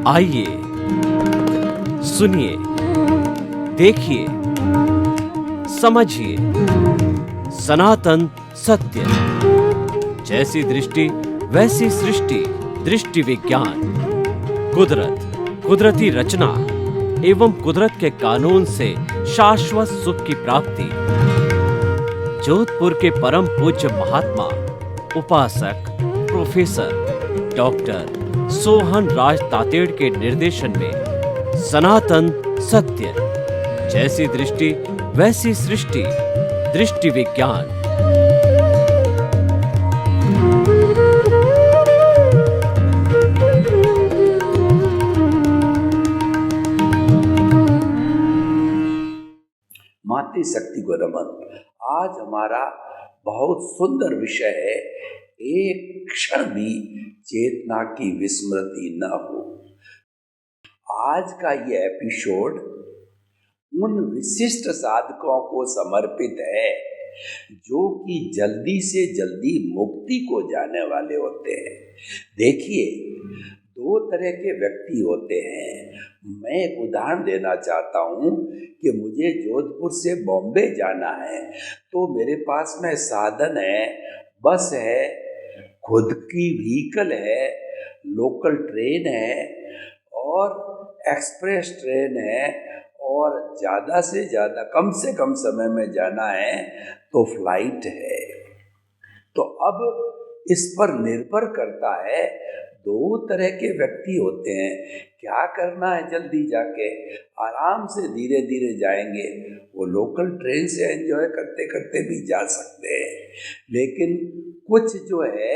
आइए, सुनिए, देखिए, समझिए सनातन सत्य। जैसी दृष्टि वैसी सृष्टि, दृष्टि विज्ञान। कुदरत, कुदरती रचना एवं कुदरत के कानून से शाश्वत सुख की प्राप्ति। जोधपुर के परम पूज्य महात्मा उपासक प्रोफेसर डॉक्टर सोहन राज तातेड़ के निर्देशन में सनातन सत्य। जैसी दृष्टि वैसी सृष्टि, दृष्टि विज्ञान। मातृशक्ति को नमन। आज हमारा बहुत सुंदर विषय है, एक क्षण भी चेतना की विस्मृति न हो। आज का ये एपिसोड उन विशिष्ट साधकों को समर्पित है जो कि जल्दी से जल्दी मुक्ति को जाने वाले होते हैं। देखिए, दो तरह के व्यक्ति होते हैं। मैं एक उदाहरण देना चाहता हूँ कि मुझे जोधपुर से बॉम्बे जाना है, तो मेरे पास में साधन है, बस है, खुद की व्हीकल है, लोकल ट्रेन है और एक्सप्रेस ट्रेन है, और ज़्यादा से ज़्यादा कम से कम समय में जाना है तो फ्लाइट है। तो अब इस पर निर्भर करता है, दो तरह के व्यक्ति होते हैं। क्या करना है, जल्दी जाके आराम से धीरे धीरे जाएंगे, वो लोकल ट्रेन से एंजॉय करते करते भी जा सकते हैं। लेकिन कुछ जो है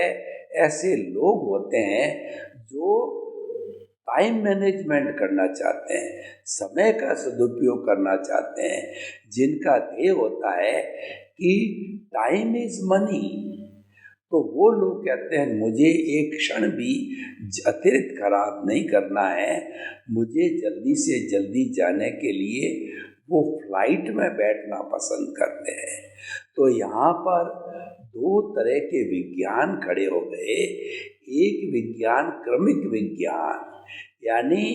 ऐसे लोग होते हैं जो टाइम मैनेजमेंट करना चाहते हैं, समय का सदुपयोग करना चाहते हैं, जिनका ध्येय होता है कि टाइम इज मनी। तो वो लोग कहते हैं मुझे एक क्षण भी अतिरिक्त खराब नहीं करना है, मुझे जल्दी से जल्दी जाने के लिए वो फ्लाइट में बैठना पसंद करते हैं। तो यहाँ पर दो तरह के विज्ञान खड़े हो गए। एक विज्ञान क्रमिक विज्ञान, यानी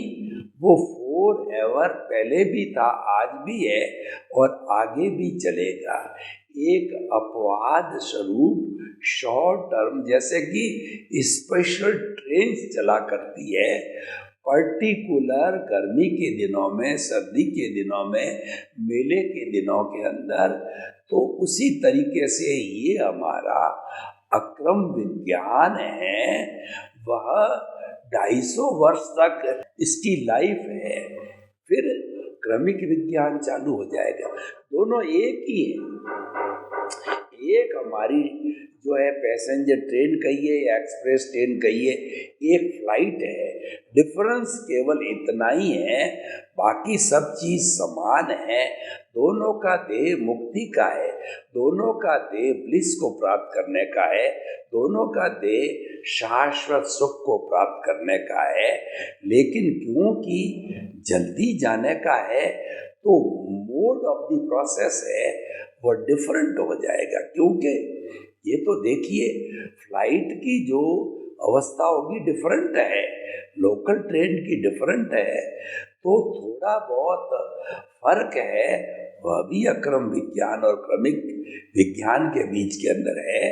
वो फॉर एवर पहले भी था, आज भी है और आगे भी चलेगा। एक अपवाद स्वरूप शॉर्ट टर्म, जैसे कि स्पेशल ट्रेन चला करती है पर्टिकुलर गर्मी के दिनों में, सर्दी के दिनों में, मेले के दिनों के अंदर। तो उसी तरीके से ये हमारा अक्रम विज्ञान है, वह 250 वर्ष तक इसकी लाइफ है, फिर क्रमिक विज्ञान चालू हो जाएगा। दोनों एक ही है। एक हमारी जो है पैसेंजर ट्रेन कहिए या एक्सप्रेस ट्रेन कहिए, एक फ्लाइट है। डिफरेंस केवल इतना ही है, बाकी सब चीज़ समान है। दोनों का ध्येय मुक्ति का है, दोनों का ध्येय ब्लिस को प्राप्त करने का है, दोनों का ध्येय शाश्वत सुख को प्राप्त करने का है। लेकिन क्योंकि जल्दी जाने का है, तो मोड ऑफ द प्रोसेस है वो डिफरेंट हो जाएगा। क्योंकि ये तो देखिए, फ्लाइट की जो अवस्था होगी डिफरेंट है, लोकल ट्रेन की डिफरेंट है, तो थोड़ा बहुत फर्क है, वह भी अक्रम विज्ञान और क्रमिक विज्ञान के बीच के अंदर है,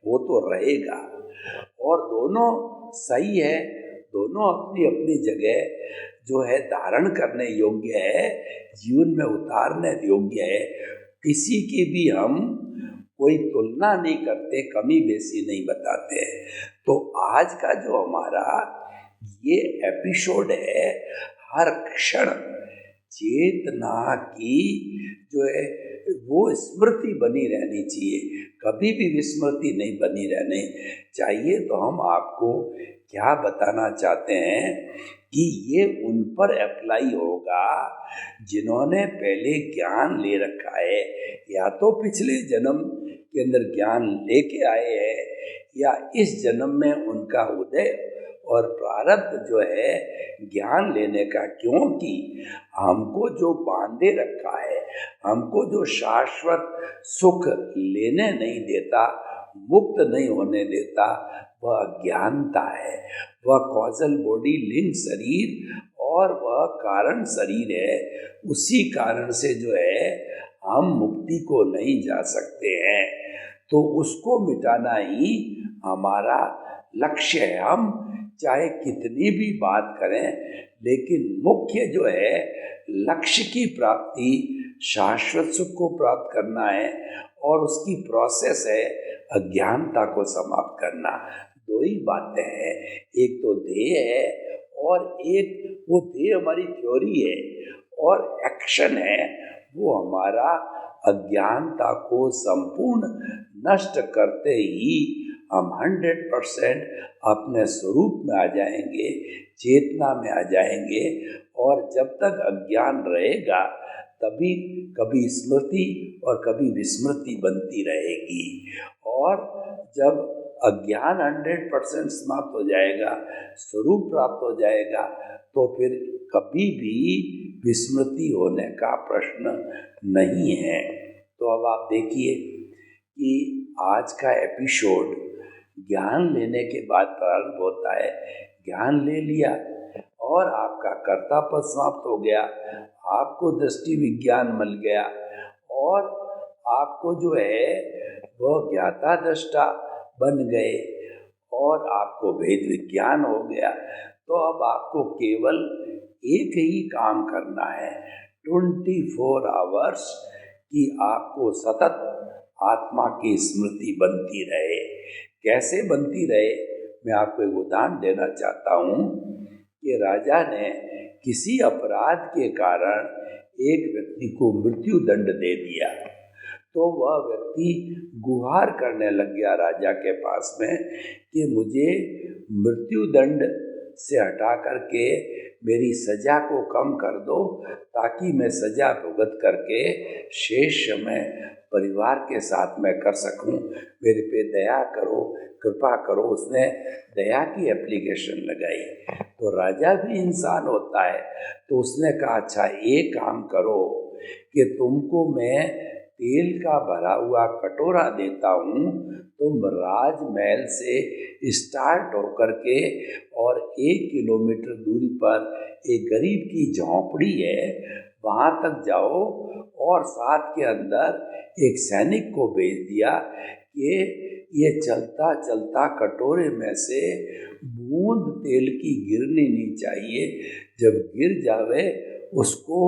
वो तो रहेगा। और दोनों सही है, दोनों अपनी अपनी जगह जो है धारण करने योग्य है, जीवन में उतारने योग्य है। किसी की भी हम कोई तुलना नहीं करते, कमी बेसी नहीं बताते हैं। तो आज का जो हमारा ये एपिसोड है, हर क्षण चेतना की जो है वो स्मृति बनी रहनी चाहिए, कभी भी विस्मृति नहीं बनी रहनी चाहिए। तो हम आपको क्या बताना चाहते हैं कि ये उन पर अप्लाई होगा जिन्होंने पहले ज्ञान ले रखा है, या तो पिछले जन्म के अंदर ज्ञान लेके आए हैं, या इस जन्म में उनका उदय और प्रारब्ध जो है ज्ञान लेने का। क्योंकि हमको जो बांधे रखा है, हमको जो शाश्वत सुख लेने नहीं देता, मुक्त नहीं होने देता, वह अज्ञानता है, वह कॉजल बॉडी लिंक शरीर और वह कारण शरीर है। उसी कारण से जो है हम मुक्ति को नहीं जा सकते हैं, तो उसको मिटाना ही हमारा लक्ष्य है। हम चाहे कितनी भी बात करें, लेकिन मुख्य जो है लक्ष्य की प्राप्ति, शाश्वत सुख को प्राप्त करना है और उसकी प्रोसेस है अज्ञानता को समाप्त करना। दो ही बातें हैं, एक तो ध्येय है और एक वो ध्येय हमारी थ्योरी है और एक्शन है वो हमारा अज्ञानता को संपूर्ण नष्ट करते ही हम 100% अपने स्वरूप में आ जाएंगे, चेतना में आ जाएंगे। और जब तक अज्ञान रहेगा तभी कभी स्मृति और कभी विस्मृति बनती रहेगी। और जब अज्ञान 100% समाप्त हो जाएगा, स्वरूप प्राप्त हो जाएगा, तो फिर कभी भी विस्मृति होने का प्रश्न नहीं है। तो अब आप देखिए कि आज का एपिसोड ज्ञान लेने के बाद प्रारंभ होता है। ज्ञान ले लिया और आपका कर्तापद समाप्त हो गया, आपको दृष्टि विज्ञान मिल गया और आपको जो है वह ज्ञाता दृष्टा बन गए और आपको भेद विज्ञान हो गया। तो अब आपको केवल एक ही काम करना है, 24 आवर्स कि आपको सतत आत्मा की स्मृति बनती रहे। कैसे बनती रहे, मैं आपको एक उदाहरण देना चाहता हूँ कि राजा ने किसी अपराध के कारण एक व्यक्ति को मृत्यु दंड दे दिया। तो वह व्यक्ति गुहार करने लग गया राजा के पास में कि मुझे मृत्यु दंड से हटा करके मेरी सजा को कम कर दो, ताकि मैं सजा भुगत करके शेष समय परिवार के साथ में कर सकूं। मेरे पे दया करो, कृपा करो। उसने दया की एप्लीकेशन लगाई। तो राजा भी इंसान होता है, तो उसने कहा अच्छा एक काम करो कि तुमको मैं तेल का भरा हुआ कटोरा देता हूँ, तुम राजमहल से स्टार्ट होकर के और 1 किलोमीटर दूरी पर एक गरीब की झोंपड़ी है, वहाँ तक जाओ और साथ के अंदर एक सैनिक को भेज दिया कि ये चलता चलता कटोरे में से बूंद तेल की गिरनी नहीं चाहिए, जब गिर जावे उसको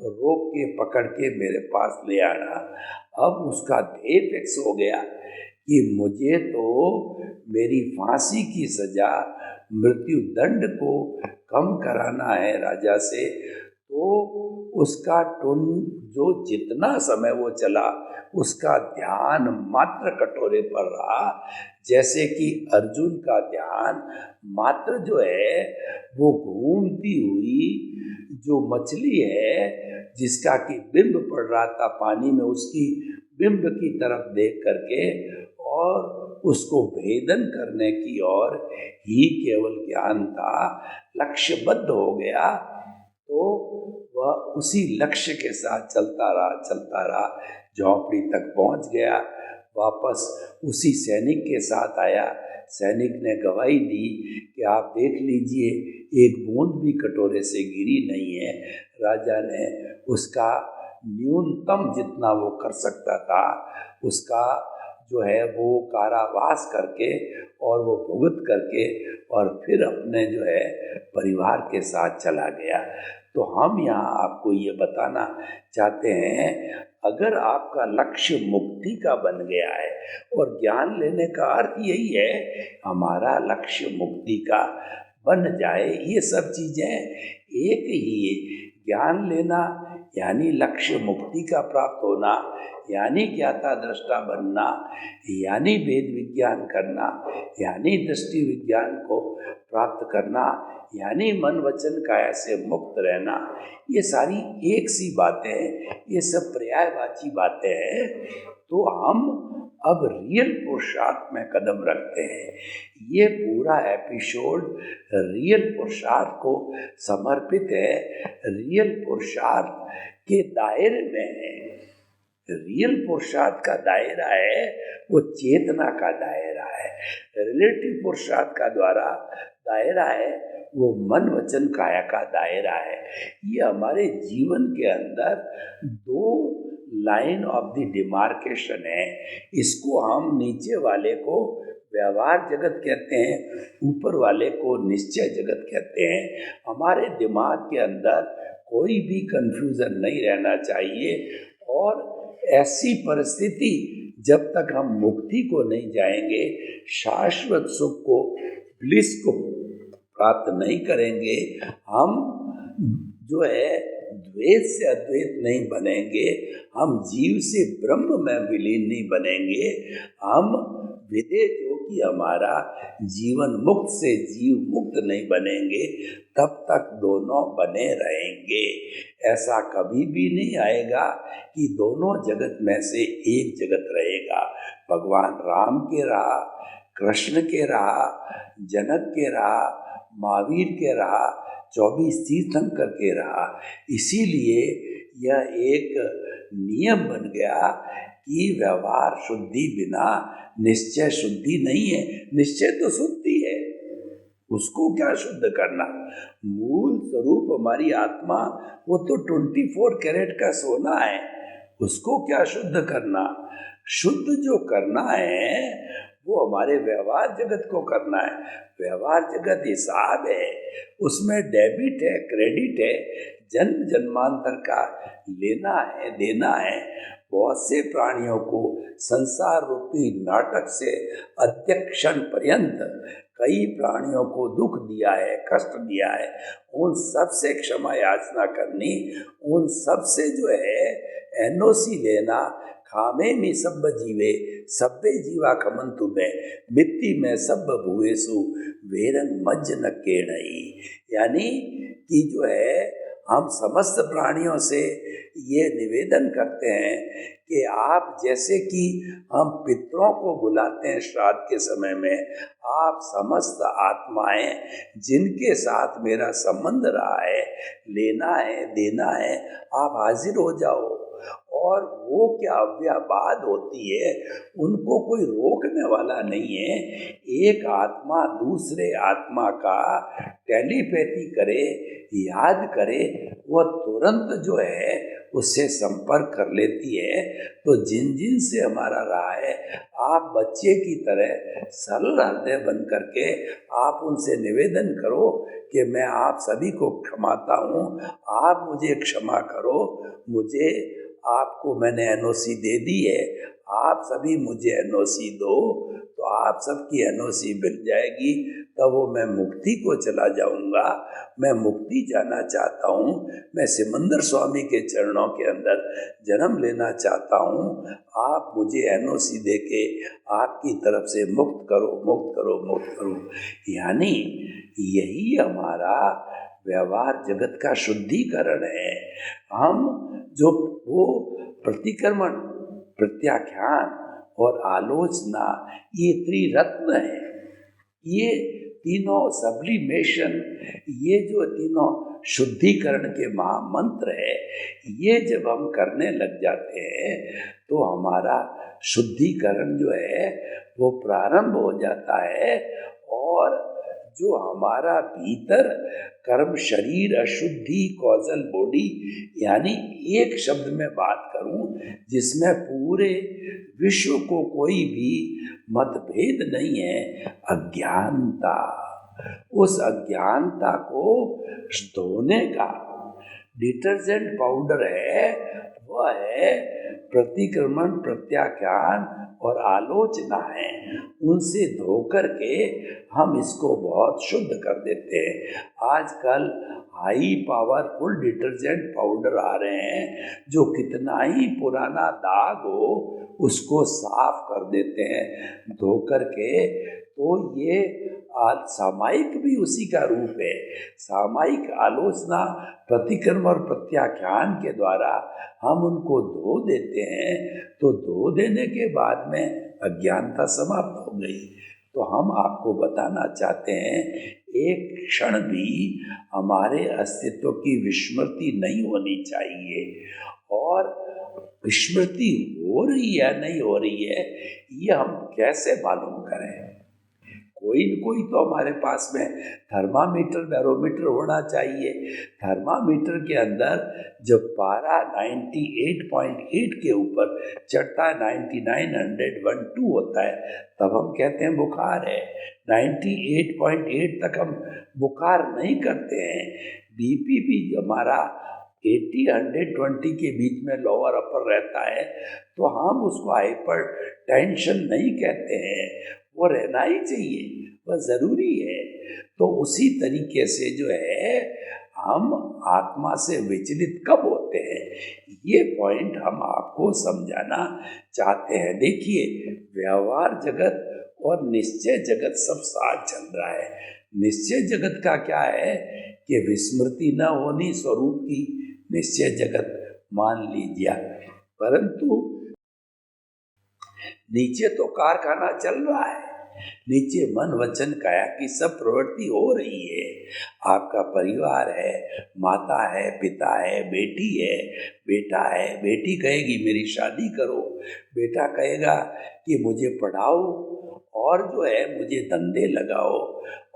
रोक के पकड़ के मेरे पास ले आना। अब उसका ध्येय फिक्स हो गया कि मुझे तो मेरी फांसी की सजा, मृत्यु दंड को कम कराना है राजा से। तो उसका जो जितना समय वो चला उसका ध्यान मात्र कटोरे पर रहा, जैसे कि अर्जुन का ध्यान मात्र जो है वो घूमती हुई जो मछली है जिसका कि बिंब पड़ रहा था पानी में, उसकी बिंब की तरफ देख करके और उसको भेदन करने की ओर ही केवल ज्ञान था, लक्ष्यबद्ध हो गया। तो वह उसी लक्ष्य के साथ चलता रहा, झोंपड़ी तक पहुंच गया, वापस उसी सैनिक के साथ आया। सैनिक ने गवाही दी कि आप देख लीजिए एक बूंद भी कटोरे से गिरी नहीं है। राजा ने उसका न्यूनतम जितना वो कर सकता था उसका जो है वो कारावास करके और वो भुगत करके और फिर अपने जो है परिवार के साथ चला गया। तो हम यहाँ आपको ये बताना चाहते हैं, अगर आपका लक्ष्य मुक्ति का बन गया है, और ज्ञान लेने का अर्थ यही है हमारा लक्ष्य मुक्ति का बन जाए, ये सब चीज़ें एक ही है। ज्ञान लेना यानी लक्ष्य मुक्ति का प्राप्त होना, यानी ज्ञाता दृष्टा बनना, यानी वेद विज्ञान करना, यानी दृष्टि विज्ञान को प्राप्त करना, यानी मन वचन काया से मुक्त रहना। ये सारी एक सी बातें हैं, ये सब पर्यायवाची बातें हैं। तो हम अब रियल पुरुषार्थ में कदम रखते हैं। ये पूरा एपिसोड रियल पुरुषार्थ को समर्पित है, रियल पुरुषार्थ के दायरे में है। रियल पुरुषार्थ का दायरा है वो चेतना का दायरा है। रिलेटिव पुरुषार्थ का द्वारा दायरा है वो मन वचन काया का दायरा है। ये हमारे जीवन के अंदर दो लाइन ऑफ द डिमार्केशन है। इसको हम नीचे वाले को व्यवहार जगत कहते हैं, ऊपर वाले को निश्चय जगत कहते हैं। हमारे दिमाग के अंदर कोई भी कंफ्यूजन नहीं रहना चाहिए। और ऐसी परिस्थिति जब तक हम मुक्ति को नहीं जाएंगे, शाश्वत सुख को, ब्लिस को प्राप्त नहीं करेंगे, हम जो है द्वैत से अद्वैत नहीं बनेंगे, हम जीव से ब्रह्म में विलीन नहीं बनेंगे, हम विदेह जो कि हमारा जीवन मुक्त से जीव मुक्त नहीं बनेंगे, तब तक दोनों बने रहेंगे। ऐसा कभी भी नहीं आएगा कि दोनों जगत में से एक जगत रहेगा। भगवान राम के रहा, कृष्ण के रहा, जनक के रहा, महावीर के रहा, 24 तीर्थंकर के रहा। इसीलिए यह एक नियम बन गया कि व्यवहार शुद्धि बिना निश्चय शुद्धि नहीं है। निश्चय तो शुद्धि है, उसको क्या शुद्ध करना। मूल स्वरूप हमारी आत्मा वो तो 24 कैरेट का सोना है, उसको क्या शुद्ध करना। शुद्ध जो करना है वो हमारे व्यवहार जगत को करना है। व्यवहार जगत हिसाब है, उसमें डेबिट है, क्रेडिट है, जन्म जन्मांतर का लेना है, देना है। बहुत से प्राणियों को संसार रूपी नाटक से अध्यक्षण पर्यंत कई प्राणियों को दुख दिया है, कष्ट दिया है। उन सब से क्षमा याचना करनी, उन सब से जो है एनओसी लेना। खामे में सब जीवे सब्बे जीवा खमंतु में मिट्टी में सब भुएसु वेरंग मज्ज न केणई। यानी कि जो है हम समस्त प्राणियों से ये निवेदन करते हैं कि आप जैसे कि हम पितरों को बुलाते हैं श्राद्ध के समय में, आप समस्त आत्माएं जिनके साथ मेरा संबंध रहा है, लेना है, देना है, आप हाजिर हो जाओ। और वो क्या अव्याबाद होती है, उनको कोई रोकने वाला नहीं है। एक आत्मा दूसरे आत्मा का टेलीपैथी करे, याद करे, वह तुरंत जो है उससे संपर्क कर लेती है। तो जिन जिन से हमारा रहा है, आप बच्चे की तरह सरल हृदय बन करके आप उनसे निवेदन करो कि मैं आप सभी को क्षमाता हूँ, आप मुझे क्षमा करो, मुझे आपको मैंने एनओसी दे दी है, आप सभी मुझे एनओसी दो, तो आप सबकी एनओसी मिल जाएगी। तब वो मैं मुक्ति को चला जाऊंगा। मैं मुक्ति जाना चाहता हूँ, मैं सिमंदर स्वामी के चरणों के अंदर जन्म लेना चाहता हूँ। आप मुझे एनओसी दे के आपकी तरफ से मुक्त करो, मुक्त करो, मुक्त करो। यानी यही हमारा व्यवहार जगत का शुद्धिकरण है। हम जो वो प्रतिक्रमण, प्रत्याख्यान और आलोचना, ये त्रिरत्न है, ये तीनों सब्लिमेशन, ये जो तीनों शुद्धिकरण के महामंत्र है, ये जब हम करने लग जाते हैं तो हमारा शुद्धिकरण जो है वो प्रारंभ हो जाता है। और जो हमारा भीतर कर्म शरीर अशुद्धि कॉजल बॉडी, यानी एक शब्द में बात करूं जिसमें पूरे विश्व को कोई भी मतभेद नहीं है, अज्ञानता। उस अज्ञानता को धोने का डिटर्जेंट पाउडर है, वह है प्रतिक्रमण, प्रत्याख्यान और आलोचना है। उनसे धो करके हम इसको बहुत शुद्ध कर देते हैं। आजकल हाई पावरफुल डिटर्जेंट पाउडर आ रहे हैं जो कितना ही पुराना दाग हो उसको साफ कर देते हैं धो करके। तो ये सामायिक भी उसी का रूप है। सामायिक आलोचना, प्रतिक्रमण और प्रत्याख्यान के द्वारा हम उनको धो देते हैं। तो धो देने के बाद में अज्ञानता समाप्त हो गई। तो हम आपको बताना चाहते हैं, एक क्षण भी हमारे अस्तित्व की विस्मृति नहीं होनी चाहिए। और स्मृति हो रही है नहीं हो रही है, ये हम कैसे मालूम करें? कोई न कोई तो हमारे पास में थर्मामीटर बैरोमीटर होना चाहिए। थर्मामीटर के अंदर जब पारा 98.8 के ऊपर चढ़ता है, 99, 100, 102 होता है, तब हम कहते हैं बुखार है। 98.8 तक हम बुखार नहीं करते हैं। बीपी भी हमारा 80, 120 के बीच में लोअर अपर रहता है, तो हम उसको हाइपर टेंशन नहीं कहते हैं। वो रहना ही चाहिए, वह ज़रूरी है। तो उसी तरीके से जो है हम आत्मा से विचलित कब होते हैं, ये पॉइंट हम आपको समझाना चाहते हैं। देखिए, व्यवहार जगत और निश्चय जगत सब साथ चल रहा है। निश्चय जगत का क्या है कि विस्मृति न होनी स्वरूप की निश्चय जगत मान लीजिए, परंतु नीचे तो कारखाना चल रहा है। नीचे मन वचन काया की सब प्रवृत्ति हो रही है। आपका परिवार है, माता है, पिता है, बेटी है, बेटा है। बेटी कहेगी मेरी शादी करो, बेटा कहेगा कि मुझे पढ़ाओ और जो है मुझे धंधे लगाओ।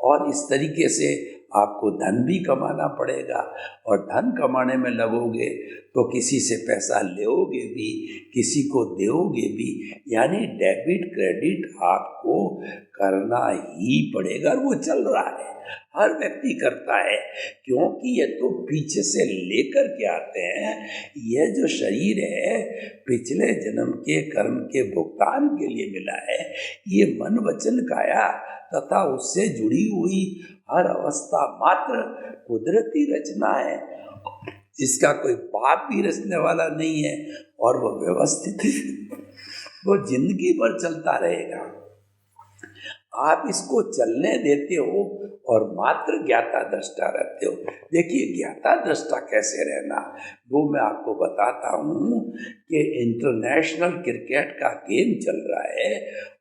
और इस तरीके से आपको धन भी कमाना पड़ेगा, और धन कमाने में लगोगे तो किसी से पैसा लोगे भी, किसी को दोगे भी। यानी डेबिट क्रेडिट आपको करना ही पड़ेगा, और वो चल रहा है, हर व्यक्ति करता है। क्योंकि ये तो पीछे से लेकर के आते हैं। यह जो शरीर है पिछले जन्म के कर्म के भुगतान के लिए मिला है। ये मन वचन काया तथा उससे जुड़ी हुई हर अवस्था मात्र कुदरती रचना है, जिसका कोई बाप भी रचने वाला नहीं है, और वो व्यवस्थित वो जिंदगी भर चलता रहेगा। आप इसको चलने देते हो और मात्र ज्ञाता दृष्टा रहते हो। देखिए, ज्ञाता दृष्टा कैसे रहना, वो मैं आपको बताता हूँ कि इंटरनेशनल क्रिकेट का गेम चल रहा है,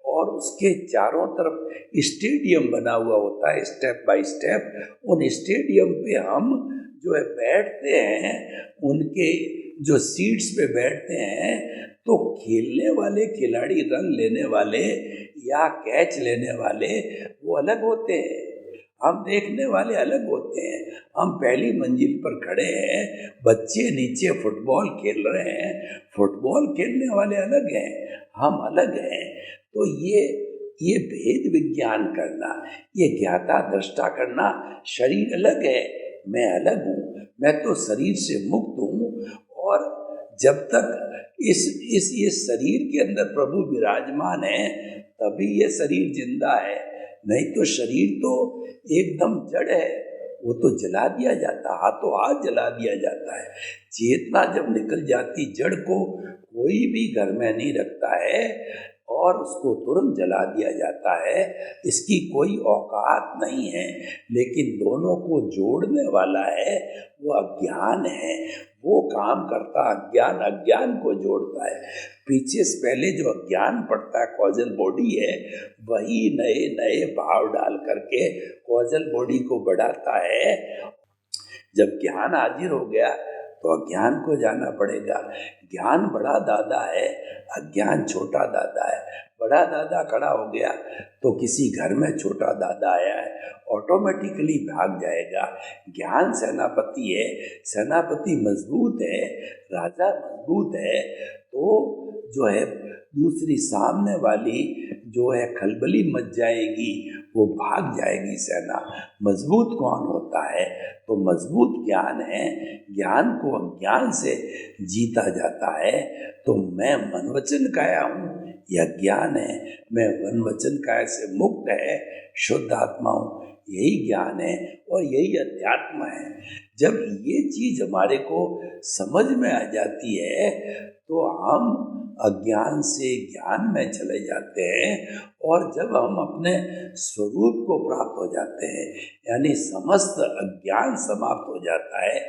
और उसके चारों तरफ स्टेडियम बना हुआ होता है, स्टेप बाय स्टेप। उन स्टेडियम पे हम जो है बैठते हैं, उनके जो सीट्स पे बैठते हैं, तो खेलने वाले खिलाड़ी, रन लेने वाले या कैच लेने वाले वो अलग होते हैं, हम देखने वाले अलग होते हैं। हम पहली मंजिल पर खड़े हैं, बच्चे नीचे फुटबॉल खेल रहे हैं, फुटबॉल खेलने वाले अलग हैं, हम अलग हैं। तो ये भेद विज्ञान करना, ये ज्ञाता दृष्टा करना, शरीर अलग है, मैं अलग हूँ, मैं तो शरीर से मुक्त हूँ। और जब तक इस शरीर के अंदर प्रभु विराजमान है, तभी ये शरीर जिंदा है। नहीं तो शरीर तो एकदम जड़ है, वो तो जला दिया जाता, हाथों हाथ जला दिया जाता है। चेतना जब निकल जाती जड़ को, कोई भी घर में नहीं रखता है, और उसको तुरंत जला दिया जाता है। इसकी कोई औकात नहीं है। लेकिन दोनों को जोड़ने वाला है वो अज्ञान है। वो काम करता अज्ञान, अज्ञान को जोड़ता है। पीछे से पहले जो अज्ञान पड़ता है, कॉजल बॉडी है, वही नए नए भाव डाल करके कॉजल बॉडी को बढ़ाता है। जब ज्ञान हाजिर हो गया तो अज्ञान को जाना पड़ेगा। ज्ञान बड़ा दादा है, अज्ञान छोटा दादा है। बड़ा दादा खड़ा हो गया तो किसी घर में छोटा दादा आया है, ऑटोमेटिकली भाग जाएगा। ज्ञान सेनापति है, सेनापति मजबूत है, राजा मजबूत है, तो जो है दूसरी सामने वाली जो है खलबली मच जाएगी, वो भाग जाएगी सेना। मजबूत कौन होता है? तो मजबूत ज्ञान है। ज्ञान को अज्ञान से जीता जाता है। तो मैं मन वचन काया हूँ, यह ज्ञान है। मैं मन वचन काया से मुक्त है, शुद्ध आत्मा हूँ, यही ज्ञान है और यही अध्यात्म है। जब ये चीज हमारे को समझ में आ जाती है तो हम अज्ञान से ज्ञान में चले जाते हैं। और जब हम अपने स्वरूप को प्राप्त हो जाते हैं, यानी समस्त अज्ञान समाप्त हो जाता है,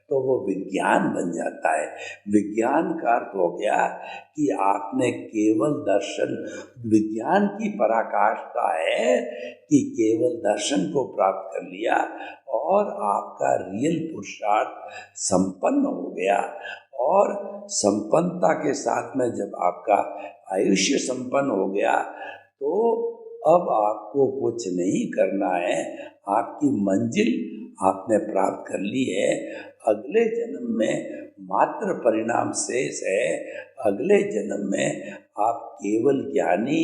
तो वो विज्ञान बन जाता है। विज्ञान का अर्थ हो गया कि आपने केवल दर्शन, विज्ञान की पराकाष्ठा है कि केवल दर्शन को प्राप्त कर लिया और आपका रियल पुरुषार्थ संपन्न हो गया। और संपन्नता के साथ में जब आपका आयुष्य संपन्न हो गया तो अब आपको कुछ नहीं करना है, आपकी मंजिल आपने प्राप्त कर ली है। अगले जन्म में मात्र परिणाम शेष है। अगले जन्म में आप केवल ज्ञानी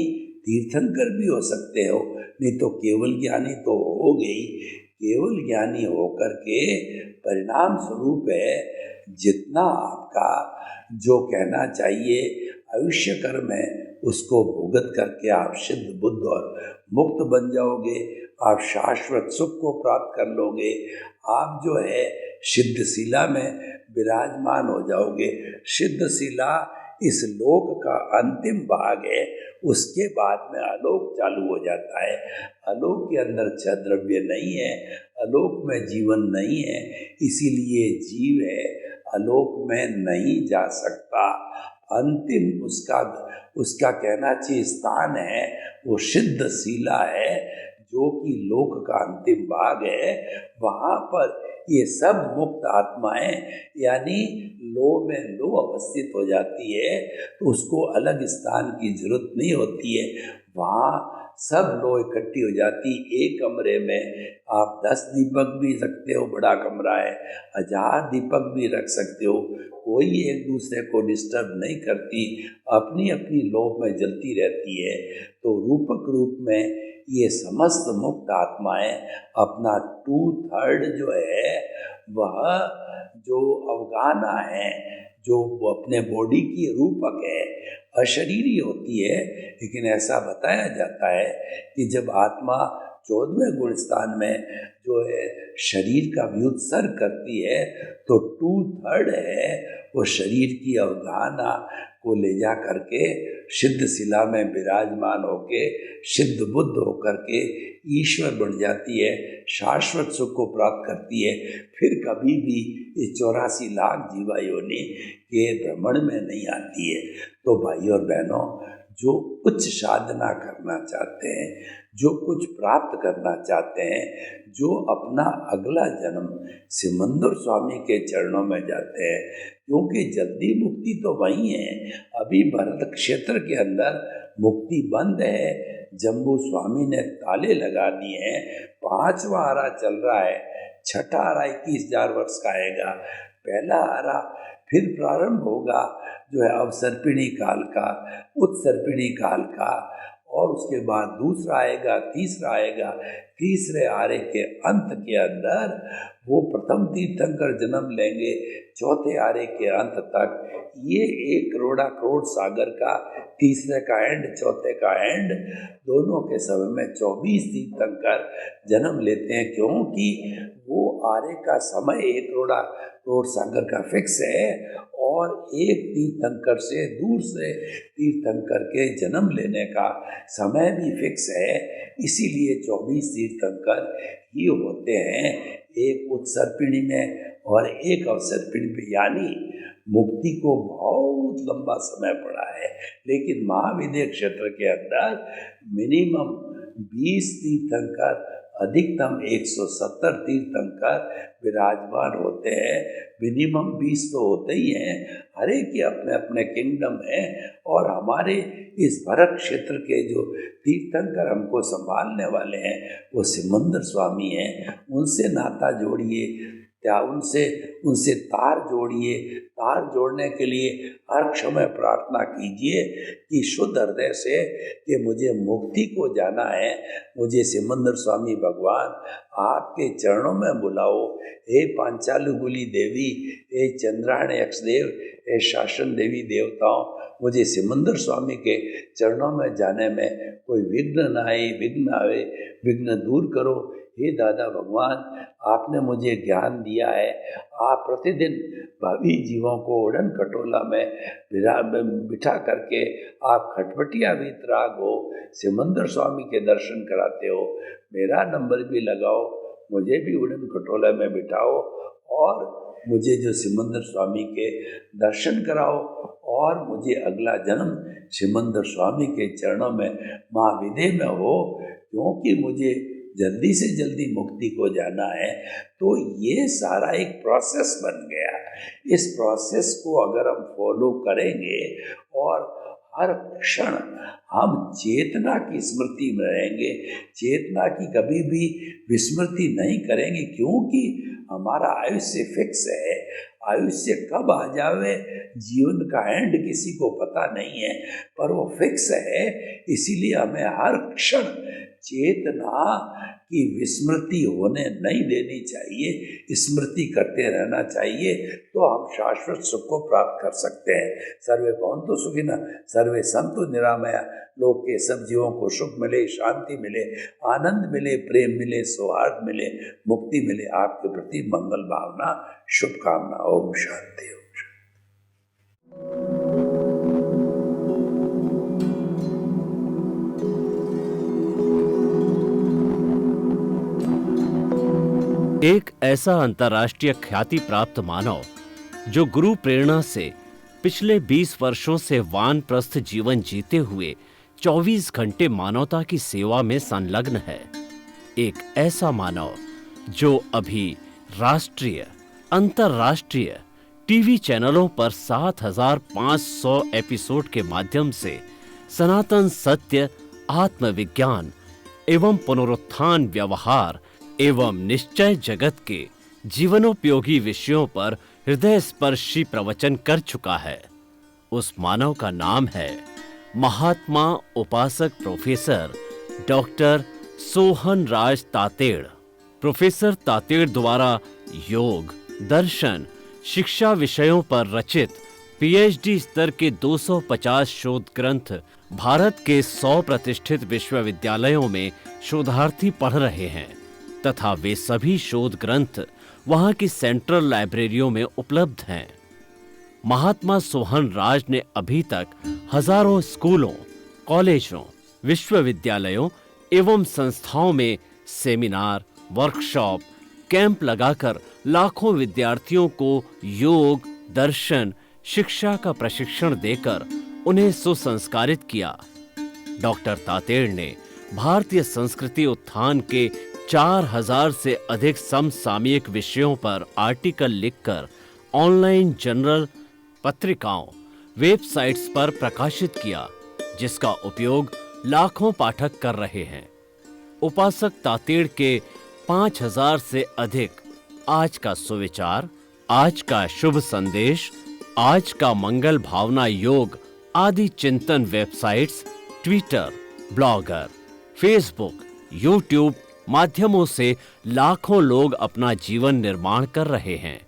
तीर्थंकर भी हो सकते हो, नहीं तो केवल ज्ञानी तो हो गई। केवल ज्ञानी होकर के परिणाम स्वरूप है जितना आपका जो कहना चाहिए आयुष्य कर्म है उसको भुगत करके आप सिद्ध बुद्ध और मुक्त बन जाओगे। आप शाश्वत सुख को प्राप्त कर लोगे। आप जो है सिद्धशिला में विराजमान हो जाओगे। सिद्धशिला इस लोक का अंतिम भाग है। उसके बाद में आलोक चालू हो जाता है। आलोक के अंदर छह द्रव्य नहीं है, आलोक में जीवन नहीं है, इसीलिए जीव है आलोक में नहीं जा सकता। अंतिम उसका कहना चाहिए स्थान है वो सिद्धशिला है, जो कि लोक का अंतिम भाग है। वहाँ पर ये सब मुक्त आत्माएं यानी लो में लो अवस्थित हो जाती है, तो उसको अलग स्थान की जरूरत नहीं होती है। वहाँ सब लो इकट्ठी हो जाती। एक कमरे में आप 10 दीपक भी रखते हो, बड़ा कमरा है, 1000 दीपक भी रख सकते हो, कोई एक दूसरे को डिस्टर्ब नहीं करती, अपनी अपनी लो में जलती रहती है। तो रूपक रूप में ये समस्त मुक्त आत्माएं अपना 2/3 जो है वह जो अवगाना है, जो अपने बॉडी की रूपक है, अशरीरी होती है। लेकिन ऐसा बताया जाता है कि जब आत्मा 14वें गुण स्थान में जो है शरीर का व्युत्सर्ग करती है तो 2/3 है वो शरीर की अवगाहना को ले जा करके सिद्धशिला में विराजमान होके सिद्ध बुद्ध होकर के ईश्वर बन जाती है, शाश्वत सुख को प्राप्त करती है। फिर कभी भी इस 84 लाख जीवा योनि के भ्रमण में नहीं आती है। तो भाई और बहनों, जो उच्च साधना करना चाहते हैं, जो कुछ प्राप्त करना चाहते हैं, जो अपना अगला जन्म सिमंदर स्वामी के चरणों में जाते हैं, क्योंकि जल्दी मुक्ति तो वही है। अभी भरत क्षेत्र के अंदर मुक्ति बंद है, जम्बू स्वामी ने ताले लगा दिए हैं। 5वां आरा चल रहा है, 6ठा आरा 21,000 वर्ष का आएगा, पहला आरा फिर प्रारंभ होगा जो है अवसर्पिणी काल का, उत्सर्पिणी काल का, और उसके बाद दूसरा आएगा, तीसरा आएगा। तीसरे आरे के अंत के अंदर वो प्रथम तीर्थंकर जन्म लेंगे। चौथे आरे के अंत तक ये 1 करोड़ सागर का तीसरे का एंड, चौथे का एंड, दोनों के समय में 24 तीर्थंकर जन्म लेते हैं, क्योंकि वो आरे का समय 1 करोड़ सागर का फिक्स है और एक तीर्थंकर से दूर से तीर्थंकर के जन्म लेने का समय भी फिक्स है। इसीलिए 24 तीर्थंकर ही होते हैं, एक उत्सर्पिणी में और एक अवसर्पिणी में, यानी मुक्ति को बहुत लंबा समय पड़ा है। लेकिन महाविद्य क्षेत्र के अंदर मिनिमम 20 तीर्थंकर, अधिकतम 170 तीर्थंकर विराजमान होते हैं। मिनिमम 20 तो होते ही हैं, हर एक के अपने अपने किंगडम है। और हमारे इस भरत क्षेत्र के जो तीर्थंकर हमको संभालने वाले हैं वो सिमंदर स्वामी हैं। उनसे नाता जोड़िए, या उनसे तार जोड़िए। तार जोड़ने के लिए हर समय प्रार्थना कीजिए कि शुद्ध हृदय से कि मुझे मुक्ति को जाना है, मुझे सिमंदर स्वामी भगवान आपके चरणों में बुलाओ। हे पांचालुगुली देवी, हे चंद्रायण यक्षदेव, हे शासन देवी देवताओं, मुझे सिमंदर स्वामी के चरणों में जाने में कोई विघ्न ना आए, विघ्न आवे, विघ्न दूर करो। हे दादा भगवान, आपने मुझे ज्ञान दिया है, आप प्रतिदिन भावी जीवों को उड़न खटोला में बिठा करके आप खटपटिया वीतराग हो, सिमंदर स्वामी के दर्शन कराते हो। मेरा नंबर भी लगाओ, मुझे भी उड़न खटोला में बिठाओ और मुझे जो सिमंदर स्वामी के दर्शन कराओ और मुझे अगला जन्म सिमंदर स्वामी के चरणों में महाविदे में हो, क्योंकि मुझे जल्दी से जल्दी मुक्ति को जाना है, तो ये सारा एक प्रोसेस बन गया। इस प्रोसेस को अगर हम फॉलो करेंगे और हर क्षण हम चेतना की स्मृति में रहेंगे, चेतना की कभी भी विस्मृति नहीं करेंगे, क्योंकि हमारा आयुष्य फिक्स है। आयुष्य कब आ जावे जीवन का एंड किसी को पता नहीं है, पर वो फिक्स है। इसीलिए हमें हर क्षण चेतना की विस्मृति होने नहीं देनी चाहिए, स्मृति करते रहना चाहिए, तो हम शाश्वत सुख को प्राप्त कर सकते हैं। सर्वे भवन्तु सुखिनः, सर्वे सन्तु निरामया। लोक के सब जीवों को सुख मिले, शांति मिले, आनंद मिले, प्रेम मिले, सौहार्द मिले, मुक्ति मिले। आपके प्रति मंगल भावना, शुभकामना। ओम शांति। एक ऐसा अंतर्राष्ट्रीय ख्याति प्राप्त मानव जो गुरु प्रेरणा से पिछले 20 वर्षों से वानप्रस्थ जीवन जीते हुए 24 घंटे मानवता की सेवा में संलग्न है। एक ऐसा मानव जो अभी राष्ट्रीय, अंतर्राष्ट्रीय टीवी चैनलों पर 7,500 एपिसोड के माध्यम से सनातन सत्य, आत्मविज्ञान एवं पुनरुत्थान, व्यवहार एवं निश्चय जगत के जीवनोपयोगी विषयों पर हृदय स्पर्शी प्रवचन कर चुका है। उस मानव का नाम है महात्मा उपासक प्रोफेसर डॉक्टर सोहन राज तातेड़। प्रोफेसर तातेड़ द्वारा योग, दर्शन, शिक्षा विषयों पर रचित पीएचडी स्तर के 250 शोध ग्रंथ भारत के 100 प्रतिष्ठित विश्वविद्यालयों में शोधार्थी पढ़ रहे हैं तथा वे सभी शोध ग्रंथ वहां की सेंट्रल लाइब्रेरियों में उपलब्ध हैं। महात्मा सोहन राज ने अभी तक हजारों स्कूलों, कॉलेजों, विश्वविद्यालयों एवं संस्थाओं में सेमिनार, वर्कशॉप, कैंप लगाकर लाखों विद्यार्थियों को योग, दर्शन, शिक्षा का प्रशिक्षण देकर उन्हें सुसंस्कारित किया। डॉक्टर तातेड़ ने भारतीय संस्कृति उत्थान के 4000 से अधिक समसामयिक विषयों पर आर्टिकल लिखकर ऑनलाइन जर्नल, पत्रिकाओं, वेबसाइट्स पर प्रकाशित किया, जिसका उपयोग लाखों पाठक कर रहे हैं। उपासक तातेड़ के 5000 से अधिक आज का सुविचार, आज का शुभ संदेश, आज का मंगल भावना योग आदि चिंतन websites, Twitter, blogger, Facebook, YouTube माध्यमों से लाखों लोग अपना जीवन निर्माण कर रहे हैं।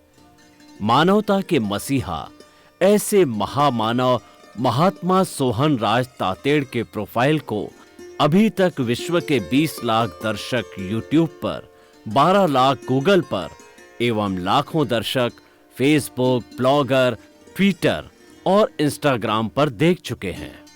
मानवता के मसीहा ऐसे महामानव महात्मा सोहन राज तातेड़ के प्रोफाइल को अभी तक विश्व के 20 लाख दर्शक यूट्यूब पर, 12 लाख गूगल पर एवं लाखों दर्शक फेसबुक, ब्लॉगर, ट्विटर और इंस्टाग्राम पर देख चुके हैं।